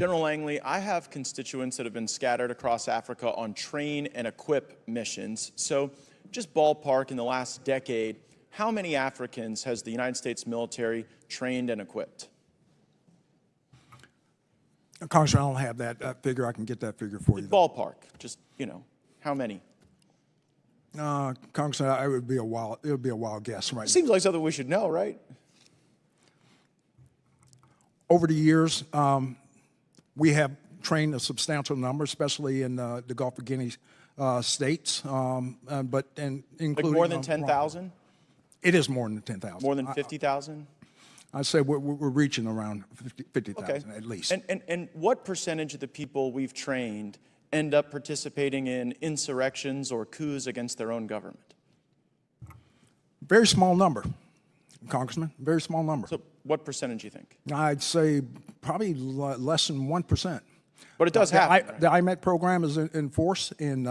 General Langley, I have constituents that have been scattered across Africa on train and equip missions. So just ballpark, in the last decade, how many Africans has the United States military trained and equipped? Congressman, I don't have that figure. I can get that figure for you. Ballpark, just, how many? Congressman, it would be a wild guess right now. Seems like something we should know, right? Over the years, we have trained a substantial number, especially in the Gulf of Guinea states, including Like more than 10,000? It is more than 10,000. More than 50,000? I'd say we're reaching around 50,000 at least. And what percentage of the people we've trained end up participating in insurrections or coups against their own government? Very small number, Congressman, very small number. So what percentage do you think? I'd say probably less than 1%. But it does happen, right? The IMET program is in force, and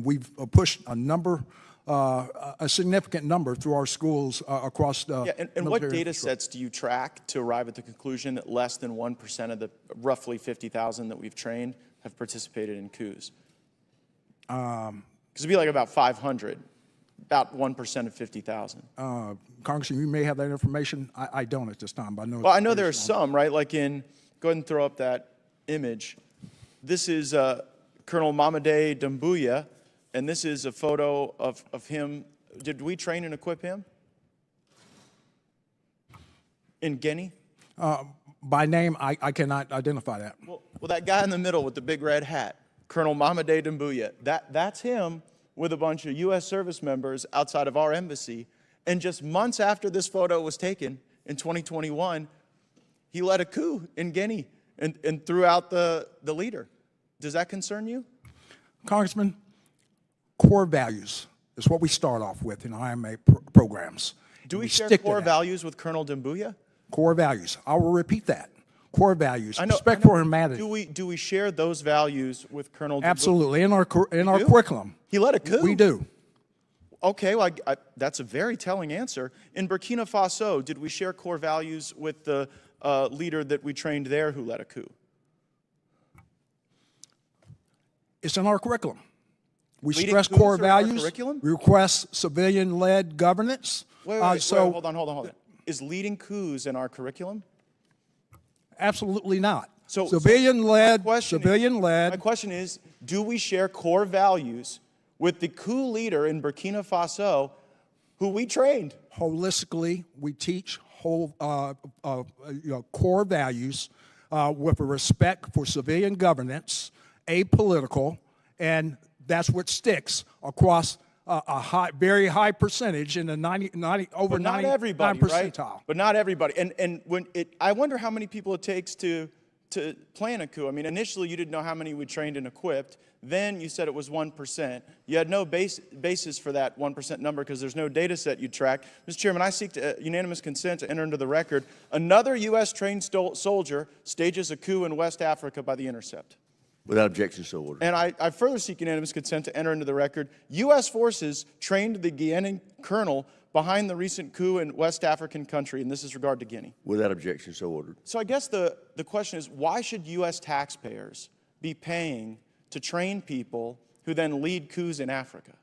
we've pushed a significant number through our schools across the and what data sets do you track to arrive at the conclusion that less than 1% of the roughly 50,000 that we've trained have participated in coups? Because it'd be like about 500, about 1% of 50,000. Congressman, you may have that information. I don't at this time, but I know. Well, I know there are some, right? Like go ahead and throw up that image. This is Colonel Mamade Doumbouya, and this is a photo of him. Did we train and equip him in Guinea? By name, I cannot identify that. Well, that guy in the middle with the big red hat, Colonel Mamade Doumbouya, that's him with a bunch of U.S. service members outside of our embassy. And just months after this photo was taken in 2021, he led a coup in Guinea and threw out the leader. Does that concern you? Congressman, core values is what we start off with in IMA programs. Do we share core values with Colonel Doumbouya? Core values. I will repeat that. Core values. Respect for humanity. Do we share those values with Colonel Doumbouya? Absolutely. In our curriculum. He led a coup? We do. Okay, well, that's a very telling answer. In Burkina Faso, did we share core values with the leader that we trained there who led a coup? It's in our curriculum. We Leading stress coups core are in our values. curriculum? We request civilian-led governance. Wait, hold on. Is leading coups in our curriculum? Absolutely not. So civilian-led. My question is, do we share core values with the coup leader in Burkina Faso who we trained? Holistically, we teach core values with a respect for civilian governance, apolitical, and that's what sticks across a very high percentage in the 99 percentile. Right? But not everybody. And I wonder how many people it takes to plan a coup. I mean, initially you didn't know how many we trained and equipped. Then you said it was 1%. You had no basis for that 1% number because there's no data set you track. Mr. Chairman, I seek unanimous consent to enter into the record. Another U.S. trained soldier stages a coup in West Africa by the Intercept. Without objection, so ordered. And I further seek unanimous consent to enter into the record. U.S. forces trained the Guinean colonel behind the recent coup in West African country, and this is regard to Guinea. Without objection, so ordered. So I guess the question is, why should U.S. taxpayers be paying to train people who then lead coups in Africa?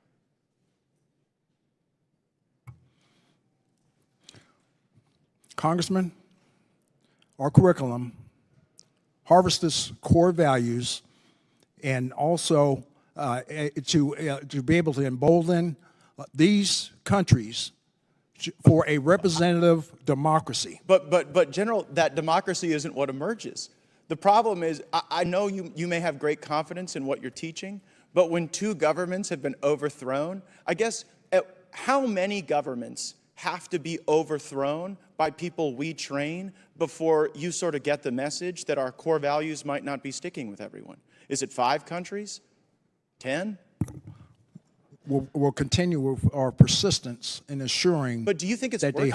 Congressman, our curriculum harvests core values and also to be able to embolden these countries for a representative democracy. But General, that democracy isn't what emerges. The problem is, I know you may have great confidence in what you're teaching, but when two governments have been overthrown, I guess how many governments have to be overthrown by people we train before you sort of get the message that our core values might not be sticking with everyone? Is it 5 countries? 10? We'll continue with our persistence in ensuring but do you think it's that working?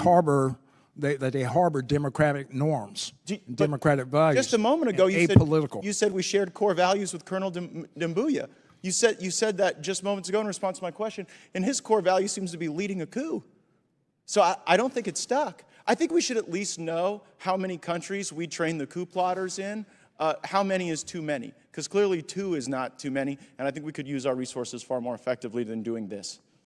they harbor democratic norms, democratic values. Just a moment ago, you said we shared core values with Colonel Doumbouya. You said that just moments ago in response to my question, and his core value seems to be leading a coup. So I don't think it's stuck. I think we should at least know how many countries we train the coup plotters in how many is too many? Because clearly 2 is not too many, and I think we could use our resources far more effectively than doing this.